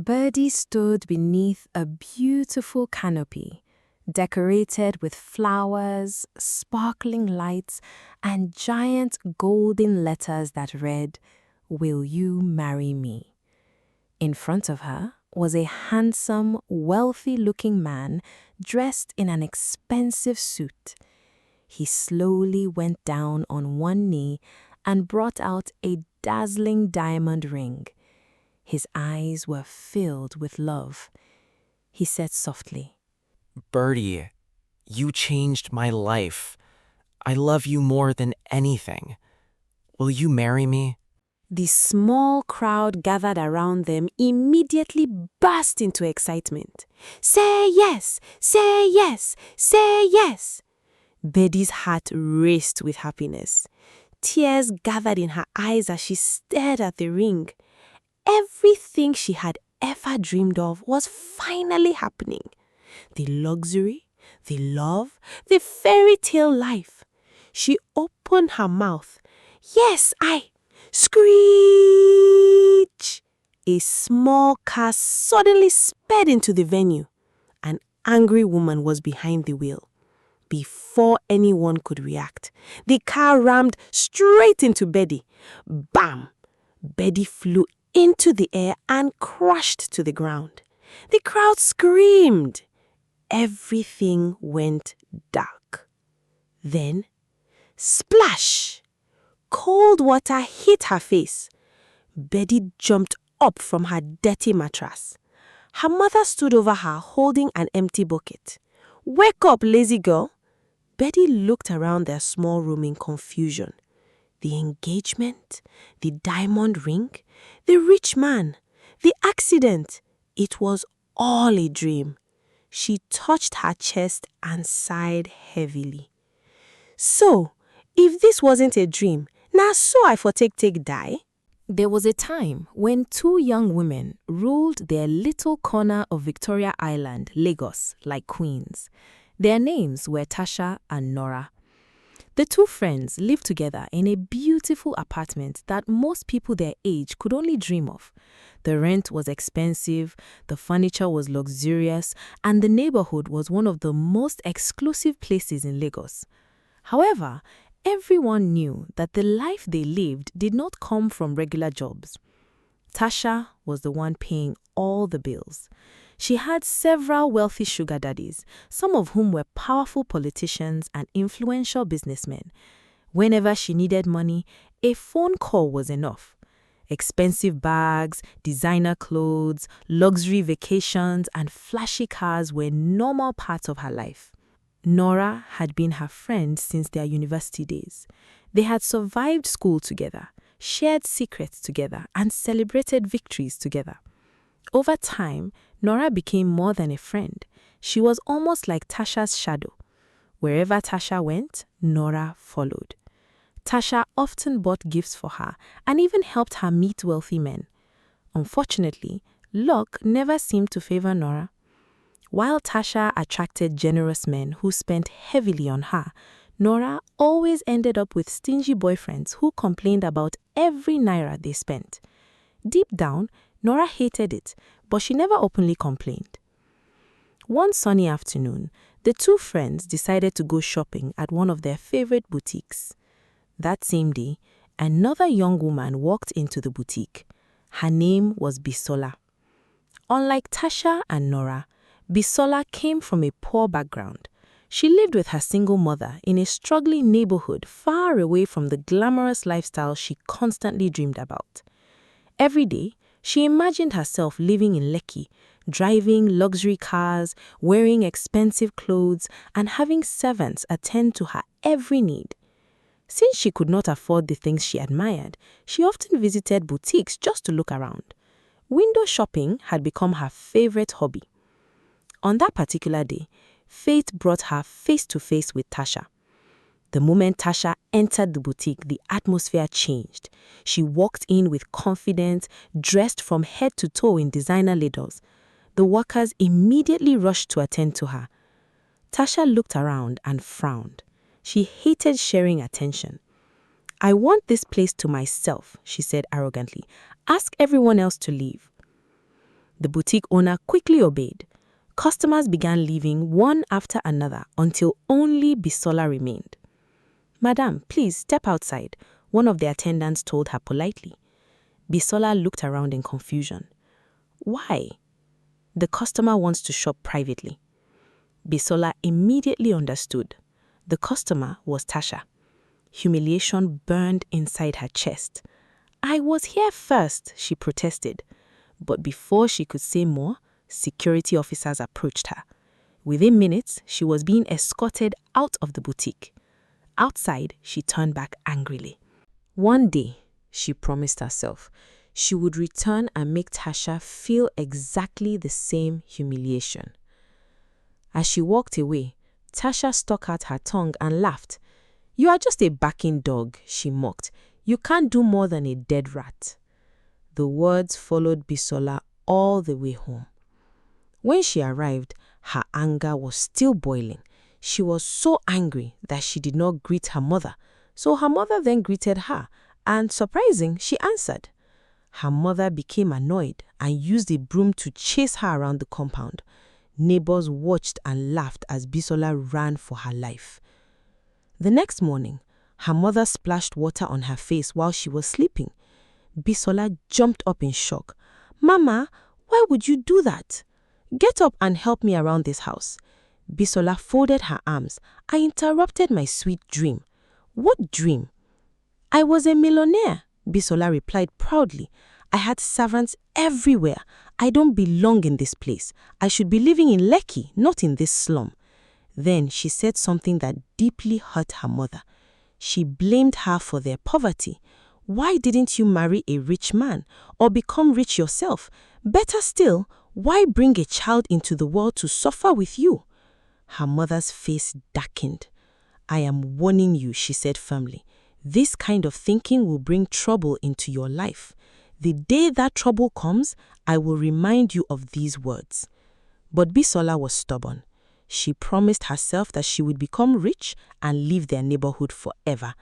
Birdy stood beneath a beautiful canopy, decorated with flowers, sparkling lights, and giant golden letters that read, "Will you marry me?" In front of her was a handsome, wealthy-looking man dressed in an expensive suit. He slowly went down on one knee and brought out a dazzling diamond ring. His eyes were filled with love. He said softly, "Birdie, you changed my life. I love you more than anything. Will you marry me?" The small crowd gathered around them immediately burst into excitement. "Say yes! Say yes! Say yes!" Betty's heart raced with happiness. Tears gathered in her eyes as she stared at the ring. Everything she had ever dreamed of was finally happening. The luxury, the love, the fairy tale life. She opened her mouth. "Yes, I..." Screech! A small car suddenly sped into the venue. An angry woman was behind the wheel. Before anyone could react, the car rammed straight into Baddie. Bam! Baddie flew into the air and crashed to the ground. The crowd screamed. Everything went dark. Then, splash! Cold water hit her face. Baddie jumped up from her dirty mattress. Her mother stood over her holding an empty bucket. "Wake up, lazy girl!" Baddie looked around their small room in confusion. The engagement, the diamond ring, the rich man, the accident. It was all a dream. She touched her chest and sighed heavily. "So, if this wasn't a dream, na so I for take die?" There was a time when two young women ruled their little corner of Victoria Island, Lagos, like queens. Their names were Tasha and Nora. The two friends lived together in a beautiful apartment that most people their age could only dream of. The rent was expensive, the furniture was luxurious, and the neighborhood was one of the most exclusive places in Lagos. However, everyone knew that the life they lived did not come from regular jobs. Tasha was the one paying all the bills. She had several wealthy sugar daddies, some of whom were powerful politicians and influential businessmen. Whenever she needed money, a phone call was enough. Expensive bags, designer clothes, luxury vacations, and flashy cars were normal parts of her life. Nora had been her friend since their university days. They had survived school together, shared secrets together, and celebrated victories together. Over time, Nora became more than a friend. She was almost like Tasha's shadow. Wherever Tasha went, Nora followed. Tasha often bought gifts for her and even helped her meet wealthy men. Unfortunately, luck never seemed to favor Nora. While Tasha attracted generous men who spent heavily on her, Nora always ended up with stingy boyfriends who complained about every naira they spent. Deep down, Nora hated it, but she never openly complained. One sunny afternoon, the two friends decided to go shopping at one of their favorite boutiques. That same day, another young woman walked into the boutique. Her name was Bisola. Unlike Tasha and Nora, Bisola came from a poor background. She lived with her single mother in a struggling neighborhood far away from the glamorous lifestyle she constantly dreamed about. Every day, she imagined herself living in Lekki, driving luxury cars, wearing expensive clothes, and having servants attend to her every need. Since she could not afford the things she admired, she often visited boutiques just to look around. Window shopping had become her favorite hobby. On that particular day, fate brought her face to face with Tasha. The moment Tasha entered the boutique, the atmosphere changed. She walked in with confidence, dressed from head to toe in designer leathers. The workers immediately rushed to attend to her. Tasha looked around and frowned. She hated sharing attention. "I want this place to myself," she said arrogantly. "Ask everyone else to leave." The boutique owner quickly obeyed. Customers began leaving one after another until only Bisola remained. "Madam, please step outside," one of the attendants told her politely. Bisola looked around in confusion. "Why?" "The customer wants to shop privately." Bisola immediately understood. The customer was Tasha. Humiliation burned inside her chest. "I was here first," she protested. But before she could say more, security officers approached her. Within minutes, she was being escorted out of the boutique. Outside, she turned back angrily. One day, she promised herself, she would return and make Tasha feel exactly the same humiliation. As she walked away, Tasha stuck out her tongue and laughed. "You are just a barking dog," she mocked. "You can't do more than a dead rat." The words followed Bisola all the way home. When she arrived, her anger was still boiling. She was so angry that she did not greet her mother, so her mother then greeted her, and surprising, she answered. Her mother became annoyed and used a broom to chase her around the compound. Neighbors watched and laughed as Bisola ran for her life. The next morning, her mother splashed water on her face while she was sleeping. Bisola jumped up in shock. "Mama, why would you do that? Get up and help me around this house." Bisola folded her arms. "I interrupted my sweet dream." "What dream?" "I was a millionaire," Bisola replied proudly. "I had servants everywhere. I don't belong in this place. I should be living in Lekki, not in this slum." Then she said something that deeply hurt her mother. She blamed her for their poverty. "Why didn't you marry a rich man or become rich yourself? Better still, why bring a child into the world to suffer with you?" Her mother's face darkened. "I am warning you," she said firmly. "This kind of thinking will bring trouble into your life. The day that trouble comes, I will remind you of these words." But Bisola was stubborn. She promised herself that she would become rich and leave their neighborhood forever.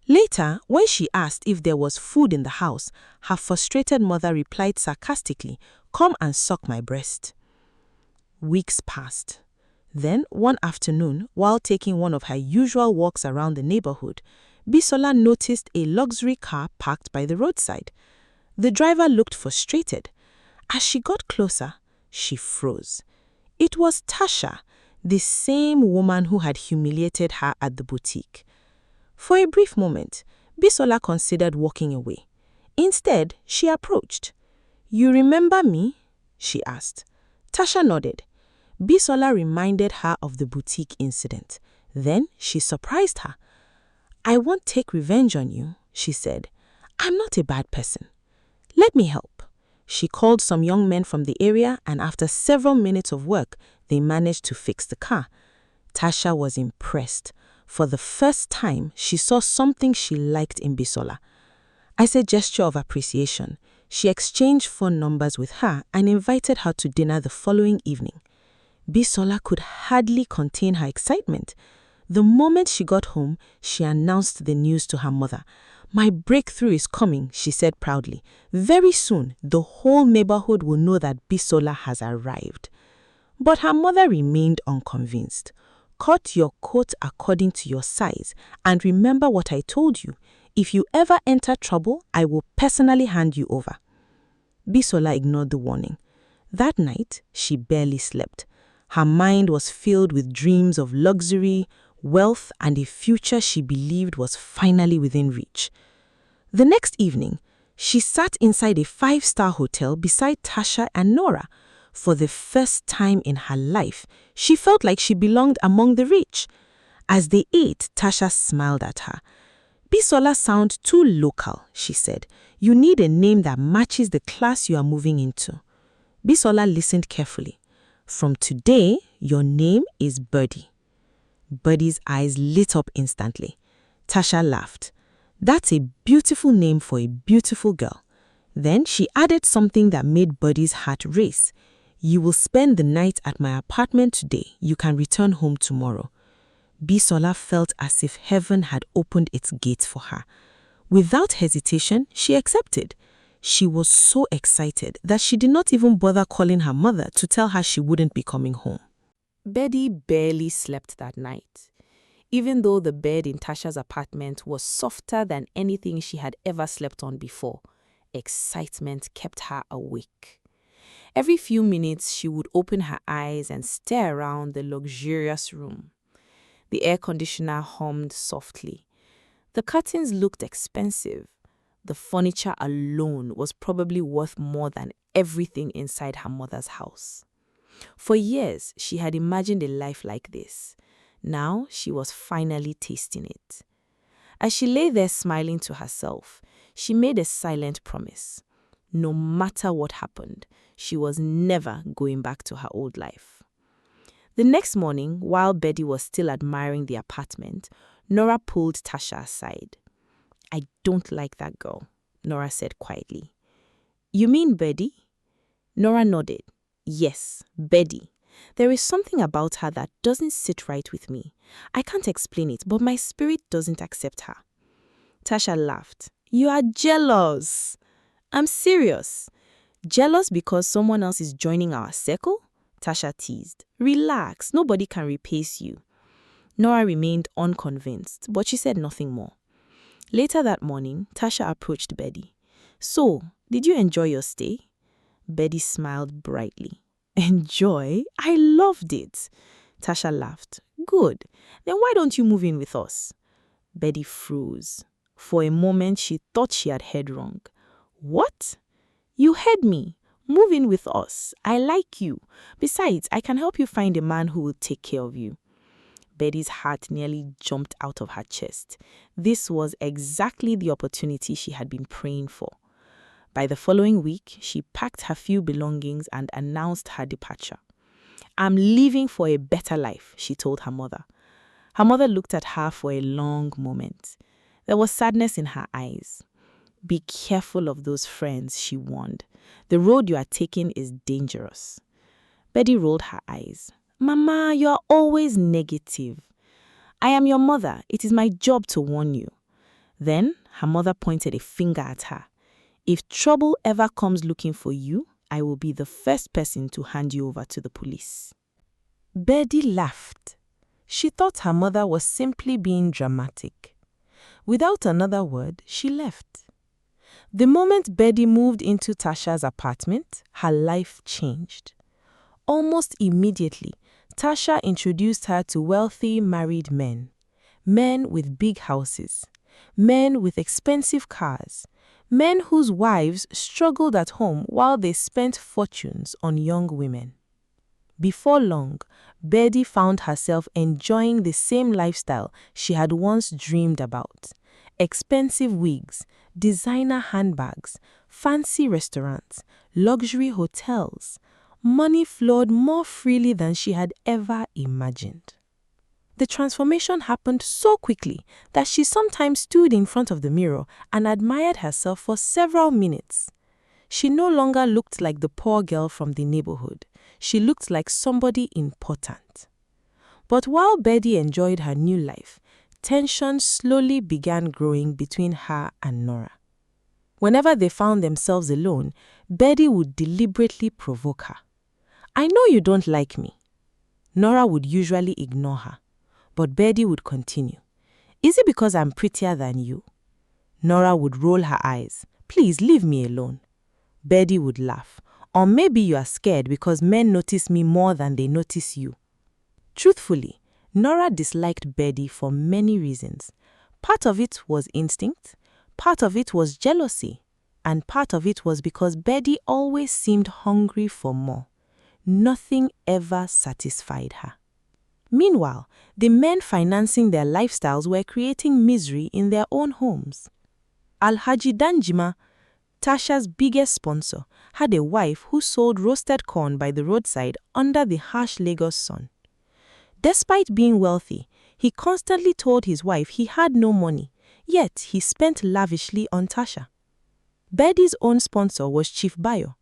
Later, when she asked if there was food in the house, her frustrated mother replied sarcastically, "Come and suck my breast." Weeks passed. Then, one afternoon, while taking one of her usual walks around the neighborhood, Bisola noticed a luxury car parked by the roadside. The driver looked frustrated. As she got closer, she froze. It was Tasha, the same woman who had humiliated her at the boutique. For a brief moment, Bisola considered walking away. Instead, she approached. "You remember me?" she asked. Tasha nodded. Bisola reminded her of the boutique incident. Then she surprised her. "I won't take revenge on you," she said. "I'm not a bad person. Let me help." She called some young men from the area, and after several minutes of work, they managed to fix the car. Tasha was impressed. For the first time, she saw something she liked in Bisola. As a gesture of appreciation, she exchanged phone numbers with her and invited her to dinner the following evening. Bisola could hardly contain her excitement. The moment she got home, she announced the news to her mother. "My breakthrough is coming," she said proudly. "Very soon, the whole neighborhood will know that Bisola has arrived." But her mother remained unconvinced. "Cut your coat according to your size, and remember what I told you. If you ever enter trouble, I will personally hand you over." Bisola ignored the warning. That night, she barely slept. Her mind was filled with dreams of luxury, wealth, and a future she believed was finally within reach. The next evening, she sat inside a 5-star hotel beside Tasha and Nora. For the first time in her life, she felt like she belonged among the rich. As they ate, Tasha smiled at her. "Bisola sounds too local," she said. "You need a name that matches the class you are moving into." Bisola listened carefully. "From today, your name is Birdy." Birdie's eyes lit up instantly. Tasha laughed. "That's a beautiful name for a beautiful girl." Then she added something that made Birdie's heart race. "You will spend the night at my apartment today. You can return home tomorrow." Bisola felt as if heaven had opened its gates for her. Without hesitation, she accepted. She was so excited that she did not even bother calling her mother to tell her she wouldn't be coming home. Baddie barely slept that night. Even though the bed in Tasha's apartment was softer than anything she had ever slept on before, excitement kept her awake. Every few minutes, she would open her eyes and stare around the luxurious room. The air conditioner hummed softly. The curtains looked expensive. The furniture alone was probably worth more than everything inside her mother's house. For years, she had imagined a life like this. Now, she was finally tasting it. As she lay there smiling to herself, she made a silent promise. No matter what happened, she was never going back to her old life. The next morning, while Baddie was still admiring the apartment, Nora pulled Tasha aside. "I don't like that girl," Nora said quietly. "You mean Baddie?" Nora nodded. "Yes, Baddie. There is something about her that doesn't sit right with me. I can't explain it, but my spirit doesn't accept her." Tasha laughed. "You are jealous." "I'm serious." "Jealous because someone else is joining our circle?" Tasha teased. "Relax, nobody can replace you." Nora remained unconvinced, but she said nothing more. Later that morning, Tasha approached Baddie. "So, did you enjoy your stay?" Baddie smiled brightly. "Enjoy? I loved it." Tasha laughed. "Good. Then why don't you move in with us?" Baddie froze. For a moment, she thought she had heard wrong. "What?" "You heard me. Move in with us. I like you. Besides, I can help you find a man who will take care of you." Baddie's heart nearly jumped out of her chest. This was exactly the opportunity she had been praying for. By the following week, she packed her few belongings and announced her departure. "I'm leaving for a better life," she told her mother. Her mother looked at her for a long moment. There was sadness in her eyes. "Be careful of those friends," she warned. "The road you are taking is dangerous." Baddie rolled her eyes. "Mama, you are always negative." "I am your mother. It is my job to warn you." Then her mother pointed a finger at her. "If trouble ever comes looking for you, I will be the first person to hand you over to the police." Baddie laughed. She thought her mother was simply being dramatic. Without another word, she left. The moment Baddie moved into Tasha's apartment, her life changed. Almost immediately, Tasha introduced her to wealthy married men. Men with big houses. Men with expensive cars. Men whose wives struggled at home while they spent fortunes on young women. Before long, Birdy found herself enjoying the same lifestyle she had once dreamed about. Expensive wigs, designer handbags, fancy restaurants, luxury hotels. Money flowed more freely than she had ever imagined. The transformation happened so quickly that she sometimes stood in front of the mirror and admired herself for several minutes. She no longer looked like the poor girl from the neighborhood. She looked like somebody important. But while Baddie enjoyed her new life, tension slowly began growing between her and Nora. Whenever they found themselves alone, Baddie would deliberately provoke her. "I know you don't like me." Nora would usually ignore her, but Baddie would continue. "Is it because I'm prettier than you?" Nora would roll her eyes. "Please leave me alone." Baddie would laugh. "Or maybe you are scared because men notice me more than they notice you." Truthfully, Nora disliked Baddie for many reasons. Part of it was instinct, part of it was jealousy, and part of it was because Baddie always seemed hungry for more. Nothing ever satisfied her. Meanwhile, the men financing their lifestyles were creating misery in their own homes. Alhaji Danjima, Tasha's biggest sponsor, had a wife who sold roasted corn by the roadside under the harsh Lagos sun. Despite being wealthy, he constantly told his wife he had no money, yet he spent lavishly on Tasha. Baddie's own sponsor was Chief Bayo.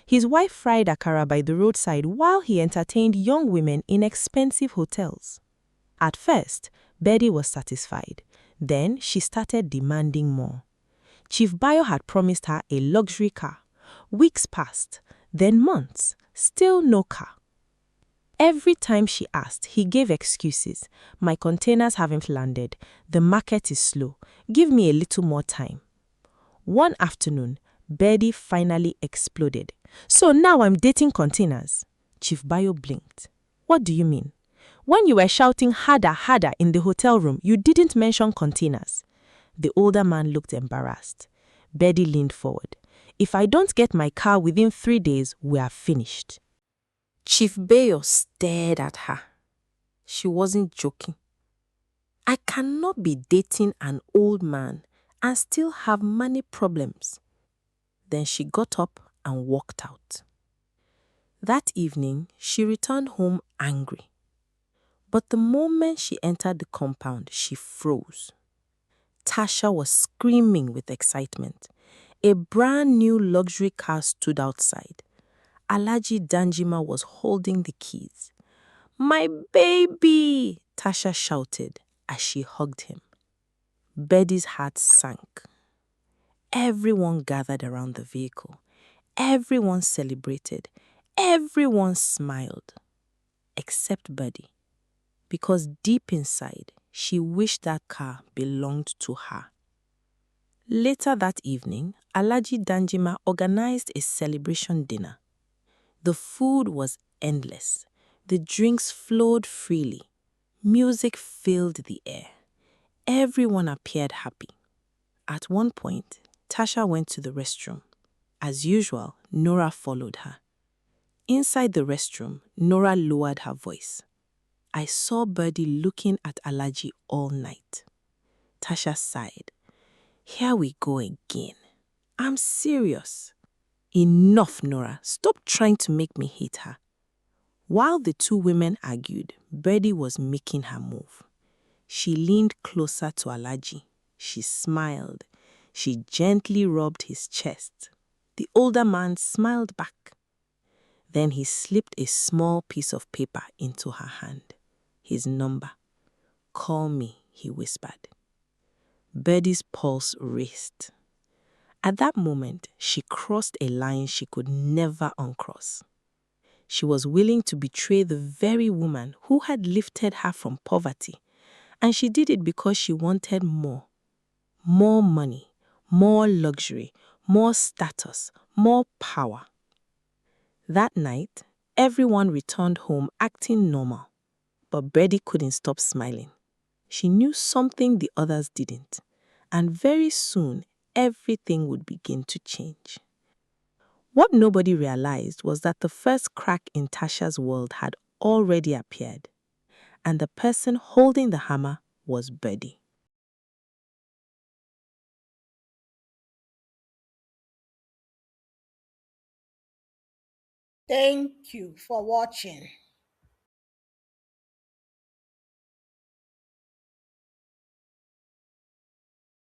His wife fried akara by the roadside while he entertained young women in expensive hotels. At first, Baddie was satisfied. Then she started demanding more. Chief Bayo had promised her a luxury car. Weeks passed, then months, still no car. Every time she asked, he gave excuses. My containers haven't landed. The market is slow. Give me a little more time. One afternoon, Birdy finally exploded. So now I'm dating containers. Chief Bayo blinked. What do you mean? When you were shouting harder, harder in the hotel room, you didn't mention containers. The older man looked embarrassed. Birdy leaned forward. If I don't get my car within 3 days, we are finished. Chief Bayo stared at her. She wasn't joking. I cannot be dating an old man and still have money problems. Then she got up and walked out. That evening, she returned home angry. But the moment she entered the compound, she froze. Tasha was screaming with excitement. A brand new luxury car stood outside. Alhaji Danjima was holding the keys. My baby! Tasha shouted as she hugged him. Birdie's heart sank. Everyone gathered around the vehicle. Everyone celebrated. Everyone smiled. Except Baddie. Because deep inside, she wished that car belonged to her. Later that evening, Alhaji Danjima organized a celebration dinner. The food was endless. The drinks flowed freely. Music filled the air. Everyone appeared happy. At one point, Tasha went to the restroom. As usual, Nora followed her. Inside the restroom, Nora lowered her voice. I saw Birdy looking at Alhaji all night. Tasha sighed. Here we go again. I'm serious. Enough, Nora. Stop trying to make me hate her. While the two women argued, Birdy was making her move. She leaned closer to Alhaji. She smiled. She gently rubbed his chest. The older man smiled back. Then he slipped a small piece of paper into her hand. His number. Call me, he whispered. Birdy's pulse raced. At that moment, she crossed a line she could never uncross. She was willing to betray the very woman who had lifted her from poverty, and she did it because she wanted more. More money, more luxury, more status, more power. That night, everyone returned home acting normal, but Birdy couldn't stop smiling. She knew something the others didn't, and very soon, everything would begin to change. What nobody realized was that the first crack in Tasha's world had already appeared, and the person holding the hammer was Birdy. Thank you for watching.